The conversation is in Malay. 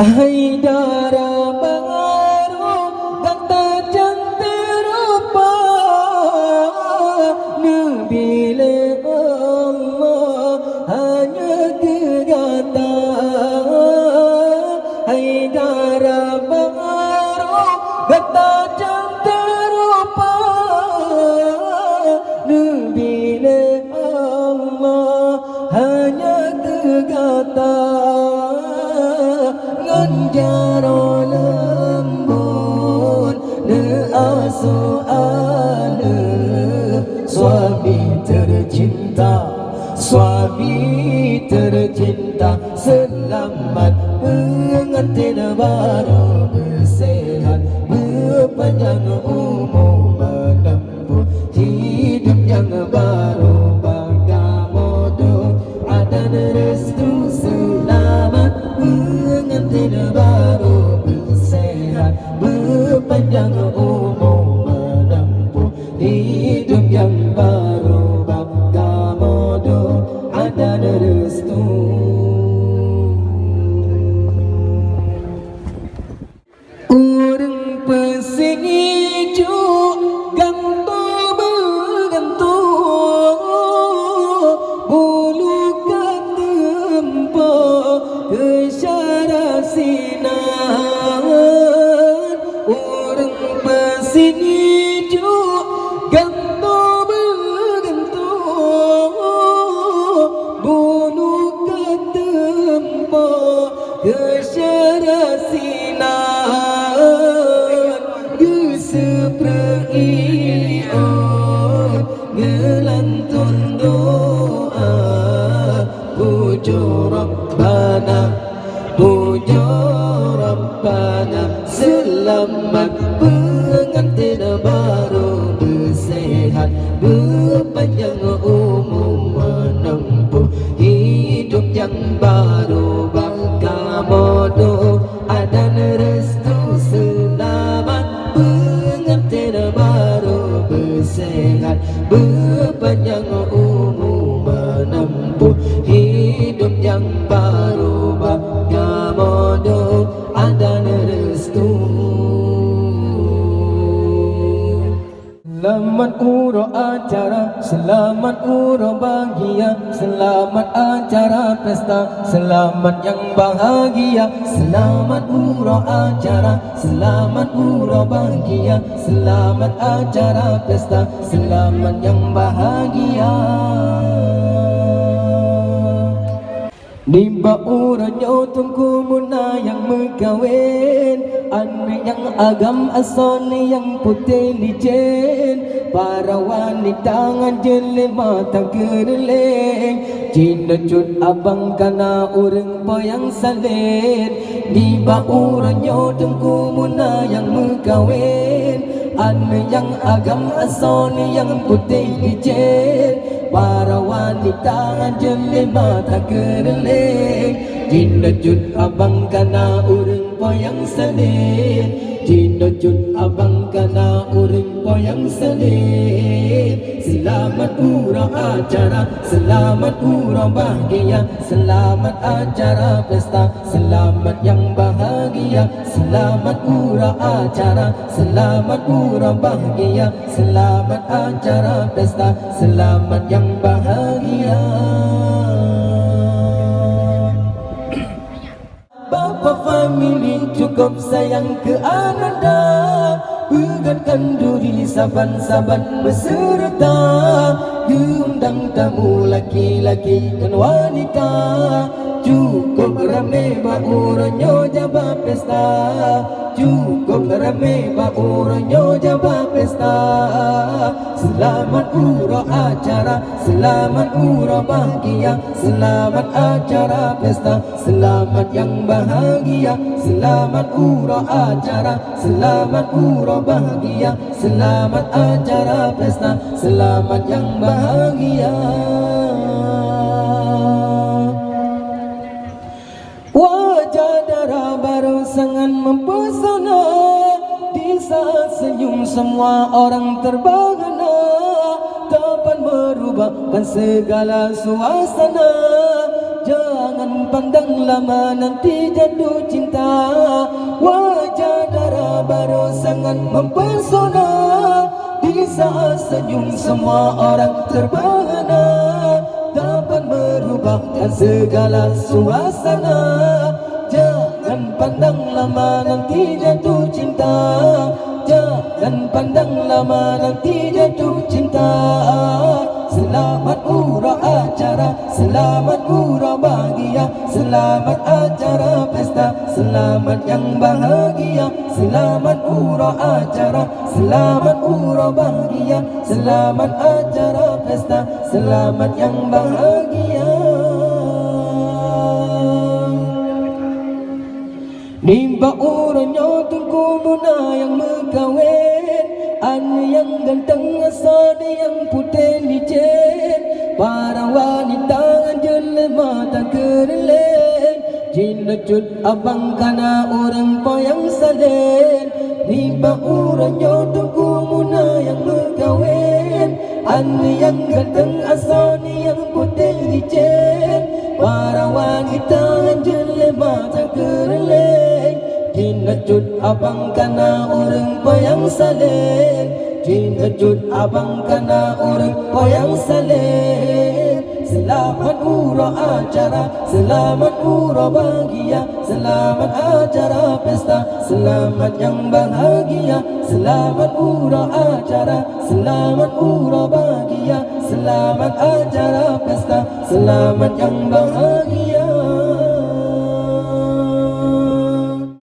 Haidara baru kata cantik rupa Nabila Allah hanya kegata Haidara baru kata cantik rupa Nabila Allah hanya kegata Jaro lembut ne asu'ana Suami tercinta Selamat pengantin baru bersehat Berpanjang umur menempuh hidup yang baru Bagamodo ada restu selamat pengantin baru bersehat berpanjang umur menempuh hidup yang baru Bagamodo ada restu. Urang pesing ijo gantung bergantung bulu katempo kesyara sinan urang pesing ijo gantung bergantung bulu katempo kesyara sinan ngelantun doa pujo Rabbana selamat pengantin baru bersehat berpanjang umur menempuh hidup yang baru Bagamodo ada restu selamat pengantin baru bersehat berpanjang umur menempuh hidup yang baru Bagamodo ada restu. Selamat urut acara, selamat urut bahagia, selamat acara pesta, selamat yang bahagia. Selamat urut acara, selamat urut bahagia, selamat acara pesta, selamat yang bahagia. Nimba uranyo tungku muna yang megawin Ane yang agam asone yang putih licin Para wanita ngajeli mata gereleng Cina cut abang kana urang poyang salin Nimba uranyo tungku muna yang megawin Ane yang agam asone yang putih licin Para wanita ngajeli mata gereleng Cina cut abang kana urang poyang salin Cina cut abang kana urang poyang salin Selamat urang acara, selamat urang bahagia, selamat acara pesta, selamat yang bahagia. Selamat urang acara, selamat urang bahagia, selamat acara pesta, selamat yang bahagia. Bapa family cukup sayang ke ananda Pegangkan duri saban-saban beserta Diundang tamu laki-laki dan wanita Cukup ramai bauranyo jaba pesta Cukup ramai bauranyo jaba pesta Selamat urang acara, selamat urang bahagia, selamat acara pesta, selamat yang bahagia. Selamat urang acara, selamat urang bahagia, selamat acara pesta, selamat yang bahagia. Wajah darah baru sangat mempesona Di saat senyum semua orang terbahana Dapat merubahkan segala suasana Jangan pandang lama nanti jatuh cinta. Wajah darah baru sangat mempesona. Di saat senyum semua orang terbahana. Dapat merubahkan segala suasana. Jangan pandang lama nanti jatuh cinta. Jangan pandang lama nanti jatuh cinta. Selamat urah acara, selamat urah bahagia, selamat acara pesta, selamat yang bahagia. Selamat urah acara, selamat urah bahagia, selamat acara pesta, selamat yang bahagia. Nimba uranya tunggu muna yang megawin. Ane yang ganteng asal yang putih licin. Para wanita ngajul mata kerelin. Cina cut abang kana orang payang salin. Nimba uranya tunggu muna yang megawin. Ane yang ganteng asal yang putih licin. Para wanita ngajul mata kerelin. Cina cut abang kana orang payang salin. Cina cut abang kana orang payang salin. Selamat urah acara, selamat urah bahagia, selamat acara pesta, selamat yang bahagia. Selamat urah acara, selamat urah bahagia, selamat acara pesta, selamat yang bahagia.